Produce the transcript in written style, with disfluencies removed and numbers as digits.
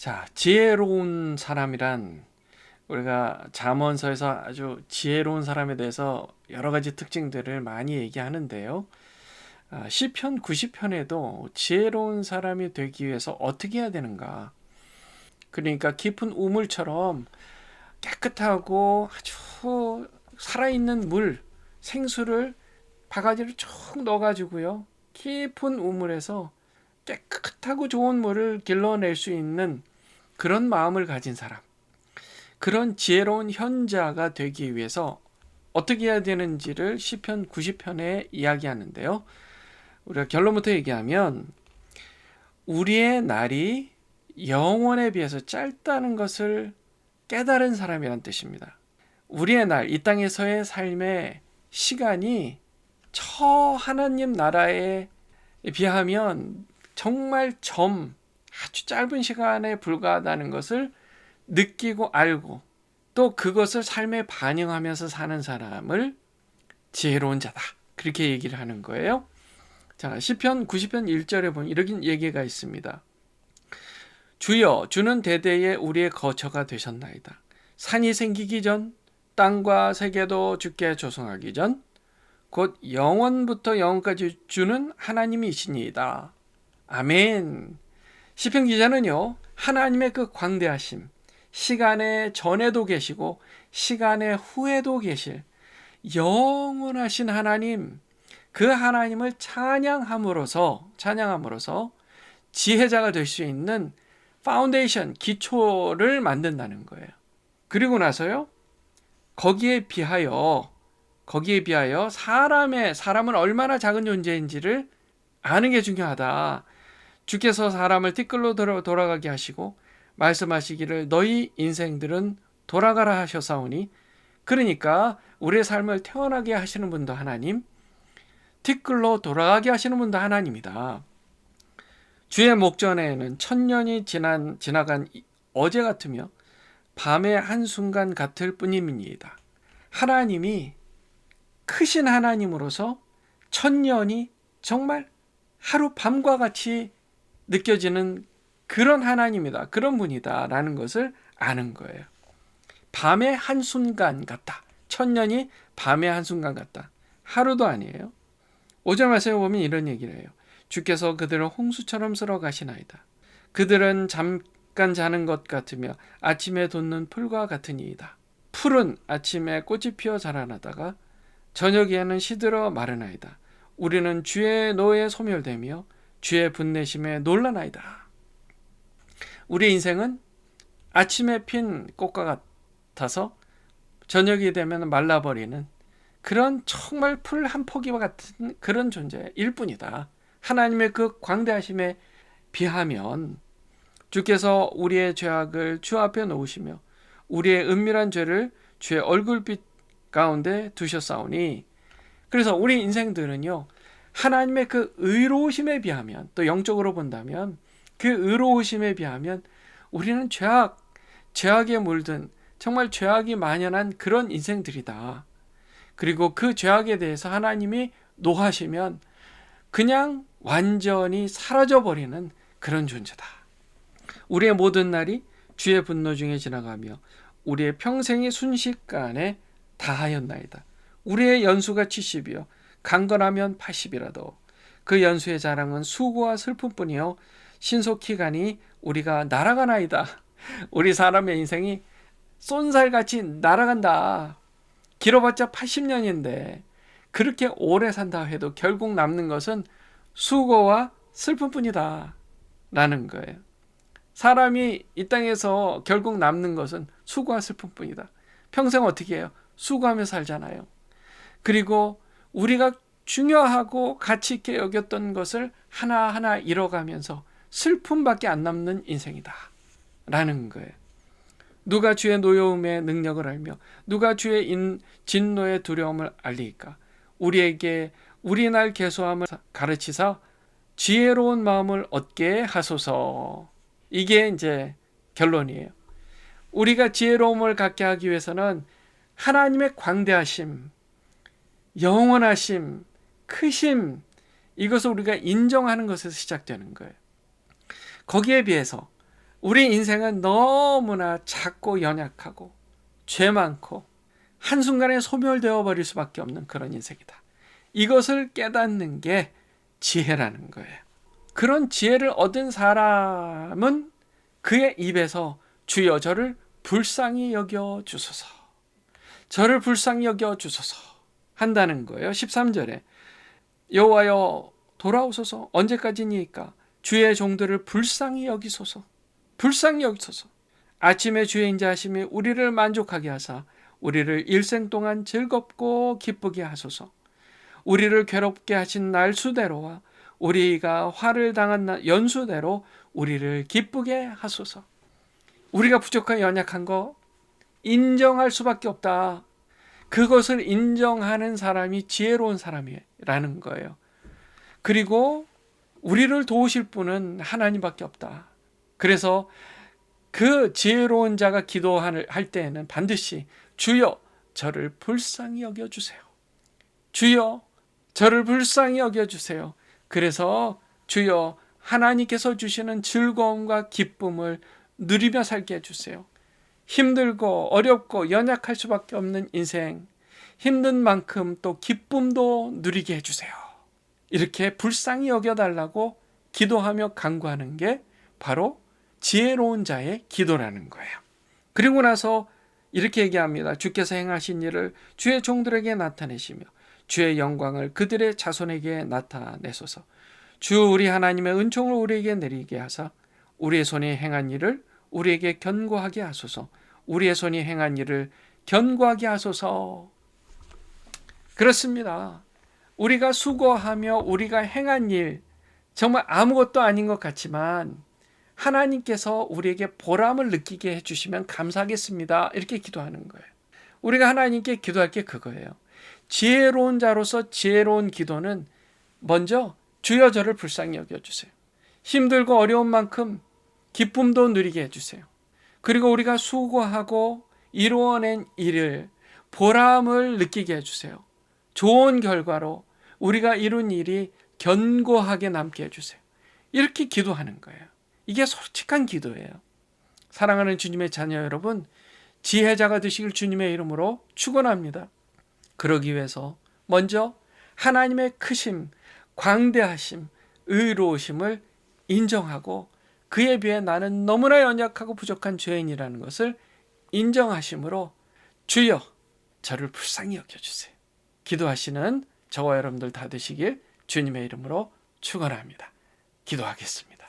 자, 지혜로운 사람이란 우리가 잠언서에서 아주 지혜로운 사람에 대해서 여러 가지 특징들을 많이 얘기하는데요. 시편 90편에도 지혜로운 사람이 되기 위해서 어떻게 해야 되는가? 그러니까 깊은 우물처럼 깨끗하고 아주 살아있는 물, 생수를 바가지를 쭉 넣어가지고요. 깊은 우물에서 깨끗하고 좋은 물을 길러낼 수 있는 그런 마음을 가진 사람, 그런 지혜로운 현자가 되기 위해서 어떻게 해야 되는지를 시편 90편에 이야기하는데요. 우리가 결론부터 얘기하면 우리의 날이 영원에 비해서 짧다는 것을 깨달은 사람이란 뜻입니다. 우리의 날, 이 땅에서의 삶의 시간이 저 하나님 나라에 비하면 정말 아주 짧은 시간에 불과하다는 것을 느끼고 알고 또 그것을 삶에 반영하면서 사는 사람을 지혜로운 자다, 그렇게 얘기를 하는 거예요. 자, 시편 90편 1절에 보면 이런 얘기가 있습니다. 주여, 주는 대대에 우리의 거처가 되셨나이다. 산이 생기기 전, 땅과 세계도 주께 조성하기 전, 곧 영원부터 영원까지 주는 하나님이시니이다. 아멘. 시편 기자는요, 하나님의 그 광대하심, 시간의 전에도 계시고 시간의 후에도 계실 영원하신 하나님, 그 하나님을 찬양함으로써 지혜자가 될 수 있는 파운데이션, 기초를 만든다는 거예요. 그리고 나서요, 거기에 비하여 사람은 얼마나 작은 존재인지를 아는 게 중요하다. 주께서 사람을 티끌로 돌아가게 하시고 말씀하시기를 너희 인생들은 돌아가라 하셨사오니, 그러니까 우리의 삶을 태어나게 하시는 분도 하나님, 티끌로 돌아가게 하시는 분도 하나님이다. 주의 목전에는 천년이 지나간 어제 같으며 밤의 한순간 같을 뿐입니다. 하나님이 크신 하나님으로서 천년이 정말 하룻밤과 같이 느껴지는 그런 하나님이다, 그런 분이다 라는 것을 아는 거예요. 밤의 한순간 같다. 천년이 밤의 한순간 같다. 하루도 아니에요. 5절 말씀에 보면 이런 얘기를 해요. 주께서 그들을 홍수처럼 쓸어 가시나이다. 그들은 잠깐 자는 것 같으며 아침에 돋는 풀과 같으니이다. 풀은 아침에 꽃이 피어 자라나다가 저녁에는 시들어 마르나이다. 우리는 주의 노에 소멸되며 주의 분내심에 놀라나이다. 우리 인생은 아침에 핀 꽃과 같아서 저녁이 되면 말라버리는 그런 정말 풀 한 포기와 같은 그런 존재일 뿐이다. 하나님의 그 광대하심에 비하면 주께서 우리의 죄악을 주 앞에 놓으시며 우리의 은밀한 죄를 주의 얼굴빛 가운데 두셨사오니, 그래서 우리 인생들은요, 하나님의 그 의로우심에 비하면, 또 영적으로 본다면 그 의로우심에 비하면 우리는 죄악에 물든 정말 죄악이 만연한 그런 인생들이다. 그리고 그 죄악에 대해서 하나님이 노하시면 그냥 완전히 사라져버리는 그런 존재다. 우리의 모든 날이 주의 분노 중에 지나가며 우리의 평생이 순식간에 다하였나이다. 우리의 연수가 70이요 강건하면 80이라도 그 연수의 자랑은 수고와 슬픔뿐이요 신속히 가니 우리가 날아가나이다. 우리 사람의 인생이 쏜살같이 날아간다. 길어봤자 80년인데 그렇게 오래 산다 해도 결국 남는 것은 수고와 슬픔뿐이다 라는 거예요. 사람이 이 땅에서 결국 남는 것은 수고와 슬픔뿐이다. 평생 어떻게 해요? 수고하며 살잖아요. 그리고 우리가 중요하고 가치 있게 여겼던 것을 하나하나 잃어가면서 슬픔밖에 안 남는 인생이다 라는 거예요. 누가 주의 노여움의 능력을 알며 누가 주의 진노의 두려움을 알리까? 우리에게 우리 날 계수함을 가르치사 지혜로운 마음을 얻게 하소서. 이게 이제 결론이에요. 우리가 지혜로움을 갖게 하기 위해서는 하나님의 광대하심, 영원하심, 크심, 이것을 우리가 인정하는 것에서 시작되는 거예요. 거기에 비해서 우리 인생은 너무나 작고 연약하고 죄 많고 한순간에 소멸되어 버릴 수밖에 없는 그런 인생이다. 이것을 깨닫는 게 지혜라는 거예요. 그런 지혜를 얻은 사람은 그의 입에서 주여 저를 불쌍히 여겨 주소서, 저를 불쌍히 여겨 주소서 한다는 거예요. 13절에 여호와여 돌아오소서, 언제까지니까 주의 종들을 불쌍히 여기소서, 불쌍히 여기소서. 아침에 주의 인자하심이 우리를 만족하게 하사 우리를 일생 동안 즐겁고 기쁘게 하소서. 우리를 괴롭게 하신 날 수대로와 우리가 화를 당한 연수대로 우리를 기쁘게 하소서. 우리가 부족한 연약한 거 인정할 수밖에 없다. 그것을 인정하는 사람이 지혜로운 사람이라는 거예요. 그리고 우리를 도우실 분은 하나님밖에 없다. 그래서 그 지혜로운 자가 기도할 때에는 반드시 주여 저를 불쌍히 여겨주세요, 주여 저를 불쌍히 여겨주세요. 그래서 주여 하나님께서 주시는 즐거움과 기쁨을 누리며 살게 해주세요. 힘들고 어렵고 연약할 수밖에 없는 인생, 힘든 만큼 또 기쁨도 누리게 해주세요. 이렇게 불쌍히 여겨달라고 기도하며 간구하는 게 바로 지혜로운 자의 기도라는 거예요. 그리고 나서 이렇게 얘기합니다. 주께서 행하신 일을 주의 종들에게 나타내시며 주의 영광을 그들의 자손에게 나타내소서. 주 우리 하나님의 은총을 우리에게 내리게 하사 우리의 손이 행한 일을 우리에게 견고하게 하소서. 우리의 손이 행한 일을 견고하게 하소서. 그렇습니다. 우리가 수고하며 우리가 행한 일, 정말 아무것도 아닌 것 같지만 하나님께서 우리에게 보람을 느끼게 해주시면 감사하겠습니다. 이렇게 기도하는 거예요. 우리가 하나님께 기도할 게 그거예요. 지혜로운 자로서 지혜로운 기도는 먼저 주여 저를 불쌍히 여겨주세요. 힘들고 어려운 만큼 기쁨도 누리게 해주세요. 그리고 우리가 수고하고 이루어낸 일을 보람을 느끼게 해주세요. 좋은 결과로 우리가 이룬 일이 견고하게 남게 해주세요. 이렇게 기도하는 거예요. 이게 솔직한 기도예요. 사랑하는 주님의 자녀 여러분, 지혜자가 되시길 주님의 이름으로 축원합니다. 그러기 위해서 먼저 하나님의 크심, 광대하심, 의로우심을 인정하고 그에 비해 나는 너무나 연약하고 부족한 죄인이라는 것을 인정하심으로 주여 저를 불쌍히 여겨주세요. 기도하시는 저와 여러분들 다 되시길 주님의 이름으로 축원합니다. 기도하겠습니다.